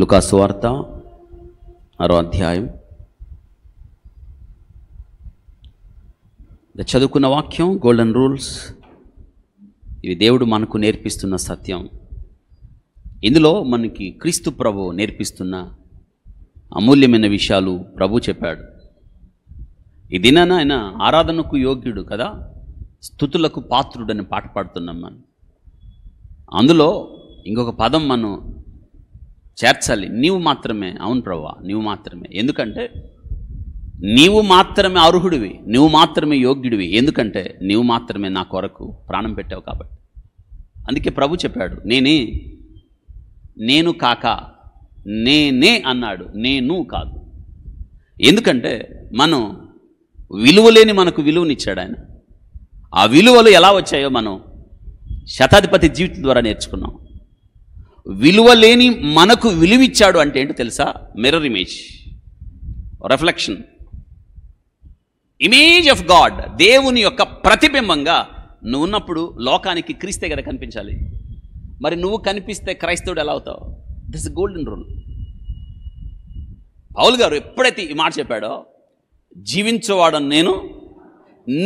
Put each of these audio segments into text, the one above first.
లూకా సువార్త 6వ అధ్యాయం. చదువుకున్న వాక్యం గోల్డెన్ రూల్స్. ఇది దేవుడు మనకు నేర్పిస్తున్న సత్యం. ఇందులో మనకి క్రీస్తు ప్రభు నేర్పిస్తున్న అమూల్యమైన విషయాలు ప్రభు చెప్పాడు. ఈ దినాన ఆయన ఆరాధనకు యోగ్యుడు కదా, స్తుతులకు పాత్రుడని పాట పాడుతున్నాం మనం. అందులో ఇంకొక పదం మనం చేర్చాలి. నీవు మాత్రమే. అవును ప్రభువా, నీవు మాత్రమే. ఎందుకంటే నీవు మాత్రమే అర్హుడివి, నువ్వు మాత్రమే యోగ్యుడివి. ఎందుకంటే నీవు మాత్రమే నా కొరకు ప్రాణం పెట్టావు కాబట్టి. అందుకే ప్రభు చెప్పాడు, నేను కాక నేనే అన్నాడు, నేను కాదు. ఎందుకంటే మనం విలువలేని మనకు విలువనిచ్చాడు ఆయన. ఆ విలువలు ఎలా వచ్చాయో మనం శతాధిపతి జీవితం ద్వారా నేర్చుకున్నాం. విలువలేని మనకు విలువిచ్చాడు అంటే ఏంటో తెలుసా? Mirror image, reflection, image of God. దేవుని యొక్క ప్రతిబింబంగా నువ్వు ఉన్నప్పుడు లోకానికి క్రీస్తే కదా కనిపించాలి. మరి నువ్వు కనిపిస్తే క్రైస్తవుడు ఎలా అవుతావు? This is golden rule. Paul గారు ఎప్పుడైతే ఈ మాట చెప్పాడో, జీవించేవాడు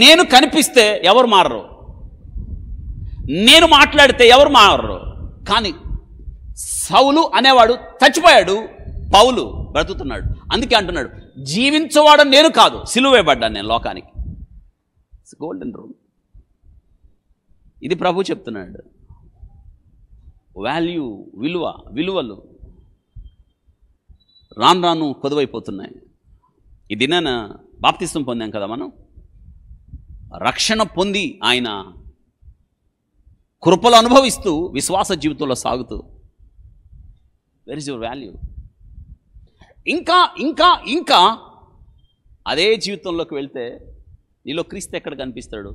నేను కనిపిస్తే ఎవరు మారరు, నేను మాట్లాడితే ఎవరు మారరు. కానీ సౌలు అనేవాడు చచ్చిపోయాడు, పౌలు బ్రతుకుతున్నాడు. అందుకే అంటున్నాడు, జీవించేవాడు నేను కాదు, సిలువేయబడ్డాను నేను లోకానికి. It's golden rule. ఇది ప్రభు చెప్తున్నాడు. వాల్యూ, విలువలు రాను కొదువైపోతున్నాయి. ఈ దినాన బాప్తిస్మం పొందాం కదా మనం. రక్షణ పొంది ఆయన కృపలు అనుభవిస్తూ విశ్వాస జీవితంలో సాగుతూ, వెర్ ఇస్ యువర్ వాల్యూ? ఇంకా అదే జీవితంలోకి వెళ్తే నీలో క్రీస్తు ఎక్కడ కనిపిస్తాడు?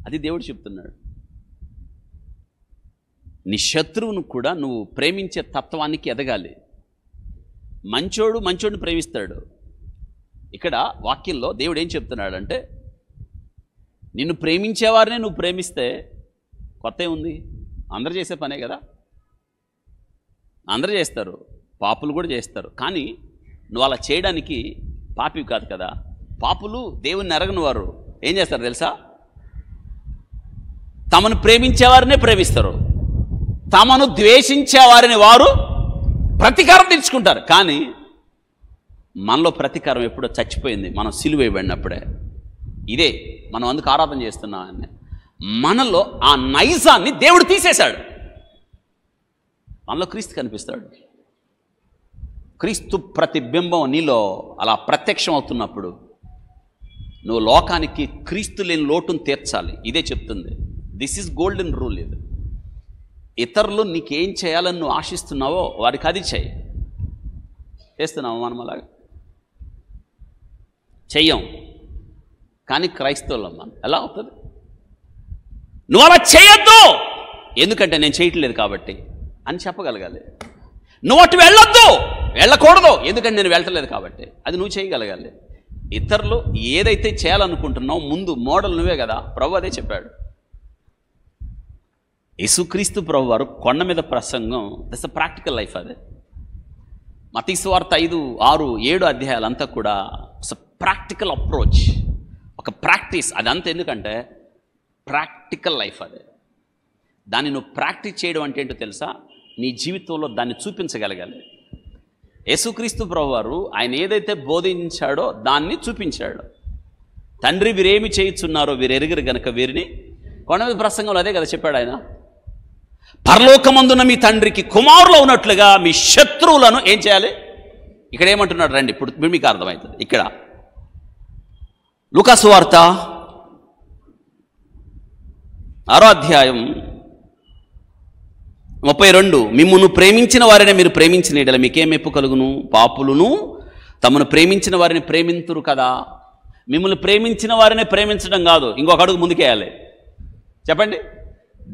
అది దేవుడు చెప్తున్నాడు. నీ శత్రువును కూడా నువ్వు ప్రేమించే తత్వానికి ఎదగాలి. మంచోడిని ప్రేమిస్తాడు. ఇక్కడ వాక్యంలో దేవుడు ఏం చెప్తున్నాడంటే, నిన్ను ప్రేమించేవారినే నువ్వు ప్రేమిస్తే కొత్త ఉంది. అందరూ చేసే పనే కదా, అందరూ చేస్తారు, పాపులు కూడా చేస్తారు. కానీ నువ్వు అలా చేయడానికి పాపివి కాదు కదా. పాపులు దేవుని ఎరగని వారు ఏం చేస్తారు తెలుసా? తమను ప్రేమించేవారినే ప్రేమిస్తారు, తమను ద్వేషించేవారిని వారు ప్రతీకారం తీర్చుకుంటారు. కానీ మనలో ప్రతీకారం ఎప్పుడో చచ్చిపోయింది, మనం సిలువేయబడినప్పుడే. ఇదే మనం అందుకు ఆరాధన చేస్తున్నాం. మనలో ఆ నైజాన్ని దేవుడు తీసేశాడు. మనలో క్రీస్తు కనిపిస్తాడు. క్రీస్తు ప్రతిబింబం నీలో అలా ప్రత్యక్షం అవుతున్నప్పుడు నువ్వు లోకానికి క్రీస్తు లేని లోటును తీర్చాలి. ఇదే చెప్తుంది. This is golden rule. ఇది ఇతరులు నీకేం చేయాలని నువ్వు ఆశిస్తున్నావో వారికి అది చేయి. చేస్తున్నావు మనం అలాగా? చెయ్యం. కానీ క్రైస్తవులం మనం ఎలా అవుతుంది? నువ్వు అలా చేయొద్దు, ఎందుకంటే నేను చేయట్లేదు కాబట్టి అని చెప్పగలగాలి. నువ్వు అటు వెళ్ళకూడదు, ఎందుకంటే నేను వెళ్ళట్లేదు కాబట్టి. అది నువ్వు చేయగలగాలి. ఇతరులు ఏదైతే చేయాలనుకుంటున్నావు ముందు మోడల్ నువ్వే కదా. ప్రభు అదే చెప్పాడు. యేసుక్రీస్తు ప్రభు వారు కొండ మీద ప్రసంగం, దట్స్ అ ప్రాక్టికల్ లైఫ్. అదే మత్తయి సువార్త 5, 6, 7 అధ్యాయాలంతా కూడా ప్రాక్టికల్ అప్రోచ్, ఒక ప్రాక్టీస్. అదంతా ఎందుకంటే ప్రాక్టికల్ లైఫ్. అదే దాన్ని నువ్వు ప్రాక్టీస్ చేయడం అంటే ఏంటో తెలుసా? నీ జీవితంలో దాన్ని చూపించగలగాలి. యేసుక్రీస్తు ప్రభువారు ఆయన ఏదైతే బోధించాడో దాన్ని చూపించాడు. తండ్రి వీరేమి చేయుచున్నారో వీరు ఎరుగరు గనక వీరిని. కొండ మీద ప్రసంగంలో అదే కదా చెప్పాడు ఆయన. పరలోకమందున మీ తండ్రికి కుమారులో ఉన్నట్లుగా మీ శత్రువులను ఏం చేయాలి? ఇక్కడ ఏమంటున్నాడు రండి, ఇప్పుడు మీకు అర్థమవుతుంది. ఇక్కడ లూకా సువార్త 6వ అధ్యాయం 32. మిమ్మును ప్రేమించిన వారినే మీరు ప్రేమించిన యెడల మీకేం మెప్పు కలుగును? పాపులను తమను ప్రేమించిన వారిని ప్రేమింతురు కదా. మిమ్మల్ని ప్రేమించిన వారినే ప్రేమించడం కాదు, ఇంకొక అడుగు ముందుకేయాలి. చెప్పండి.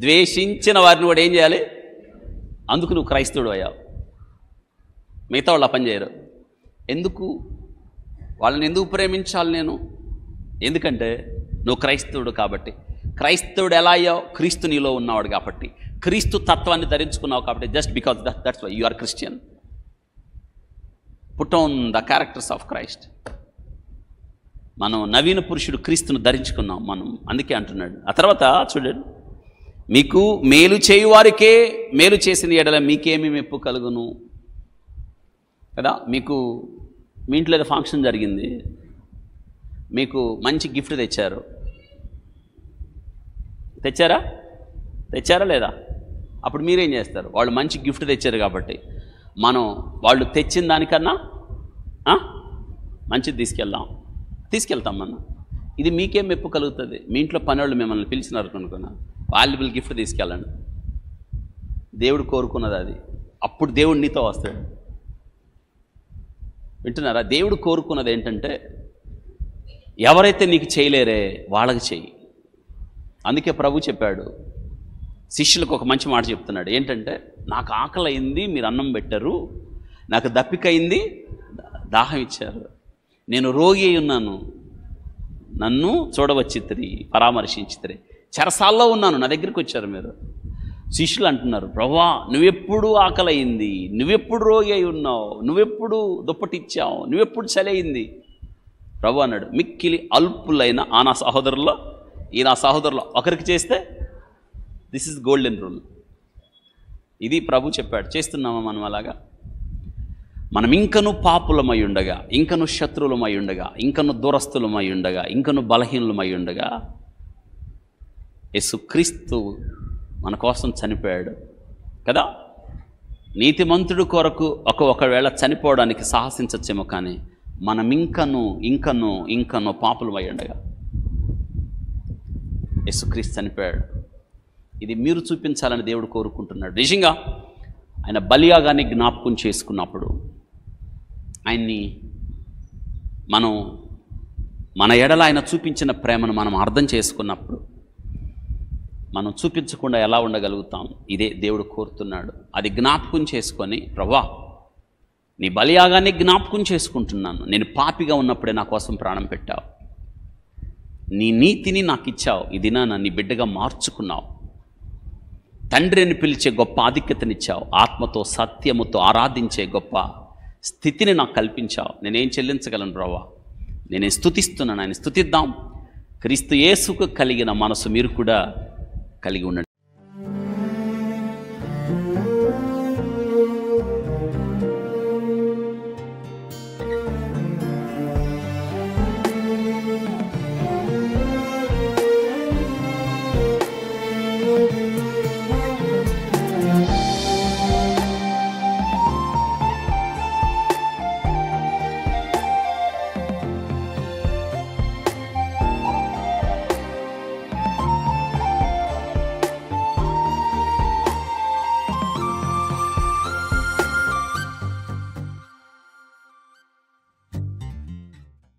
ద్వేషించిన వారిని కూడా ఏం చేయాలి? అందుకు నువ్వు క్రైస్తవుడు అయ్యావు. మిగతా వాళ్ళు ఆ పని చేయరు. ఎందుకు? వాళ్ళని ఎందుకు ప్రేమించాలి నేను? ఎందుకంటే నువ్వు క్రైస్తవుడు కాబట్టి. క్రైస్తవుడు ఎలా అయ్యావు? క్రీస్తు నీలో ఉన్నవాడు కాబట్టి. క్రీస్తు తత్వాన్ని ధరించుకున్నావు కాబట్టి just because that's why you are Christian. Put on the characters of Christ. మనం నవీన పురుషుడు క్రీస్తును ధరించుకున్నాం మనం, అందుకే అంటున్నాడు. ఆ తర్వాత చూడండి, మీకు మేలు చేయువారికే మేలు చేసిన ఎడల మీకేమి మెప్పు కలుగును కదా. మీకు మీ ఇంట్లో ఏదో ఫంక్షన్ జరిగింది, మీకు మంచి గిఫ్ట్ తెచ్చారా లేదా? అప్పుడు మీరేం చేస్తారు? వాళ్ళు మంచి గిఫ్ట్ తెచ్చారు కాబట్టి మనం వాళ్ళు తెచ్చిన దానికన్నా మంచిది తీసుకెళ్తాం మనం. ఇది మీకేం మెప్పు కలుగుతుంది? మీ ఇంట్లో పనివాళ్ళు మిమ్మల్ని పిలిచినారు అనుకున్నా, వాల్యుబుల్ గిఫ్ట్ తీసుకెళ్ళండి. దేవుడు కోరుకున్నది అది. అప్పుడు దేవుడు నీతో వస్తాడు. వింటున్నారా? దేవుడు కోరుకున్నది ఏంటంటే ఎవరైతే నీకు చేయలేరే వాళ్ళకి చెయ్యి. అందుకే ప్రభు చెప్పాడు, శిష్యులకు ఒక మంచి మాట చెప్తున్నాడు. ఏంటంటే, నాకు ఆకలి అయింది, మీరు అన్నం పెట్టారు. నాకు దప్పిక అయింది, దాహం ఇచ్చారు. నేను రోగి అయి ఉన్నాను, నన్ను చూడవచ్చితిరి, పరామర్శించితిరి. చెరసాల్లో ఉన్నాను, నా దగ్గరికి వచ్చారు మీరు. శిష్యులు అంటున్నారు, ప్రభువా నువ్వెప్పుడు ఆకలి అయింది, నువ్వెప్పుడు రోగి అయి ఉన్నావు, నువ్వెప్పుడు దుప్పటిచ్చావు, నువ్వెప్పుడు చలి అయింది? ప్రభు అన్నాడు, మిక్కిలి అల్పులైన ఆ నా సహోదరుల్లో ఈ నా సహోదరులో ఒకరికి చేస్తే దిస్ ఇస్ గోల్డెన్ రూల్. ఇది ప్రభు చెప్పాడు. చేస్తున్నామా మనం అలాగా? మనం ఇంకను పాపులమై ఉండగా, ఇంకను శత్రువులమై ఉండగా, ఇంకను దూరస్తులమై ఉండగా, ఇంకను బలహీనులమై ఉండగా యేసుక్రీస్తు మన కోసం చనిపోయాడు కదా. నీతిమంతుడు కొరకు ఒకవేళ చనిపోవడానికి సాహసించచ్చేమో, కానీ మనం ఇంకను పాపులమై ఉండగా యేసుక్రీస్తు చనిపోయాడు. ఇది మీరు చూపించాలని దేవుడు కోరుకుంటున్నాడు. నిజంగా ఆయన బలియాగాన్ని జ్ఞాపకం చేసుకున్నప్పుడు, ఆయన్ని మన ఎడల ఆయన చూపించిన ప్రేమను మనం అర్థం చేసుకున్నప్పుడు మనం చూపించకుండా ఎలా ఉండగలుగుతాం? ఇదే దేవుడు కోరుతున్నాడు. అది జ్ఞాపకం చేసుకొని, ప్రభువా నీ బలియాగాన్ని జ్ఞాపకం చేసుకుంటున్నాను. నేను పాపిగా ఉన్నప్పుడే నా కోసం ప్రాణం పెట్టావు, నీ నీతిని నాకు ఇచ్చావు, ఇది నీ బిడ్డగా మార్చుకున్నావు, తండ్రిని పిలిచే గొప్ప ఆధిక్యతనిచ్చావు, ఆత్మతో సత్యముతో ఆరాధించే గొప్ప స్థితిని నాకు కల్పించావు. నేనేం చెల్లించగలను ప్రభువా? నేనే స్తుతిస్తున్నాను. ఆయన స్తుతిద్దాం. క్రీస్తు యేసుకు కలిగిన మనసు మీరు కూడా కలిగి ఉండండి.